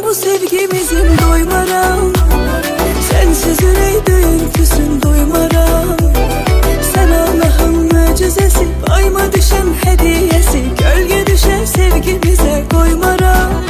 bu sevgimizin doymaram. Sensiz üreydim küsün doymaram. Sen Allah'ın mucizesi, payıma düşen hediyesi. Gölge düşer sevgimize koymaram.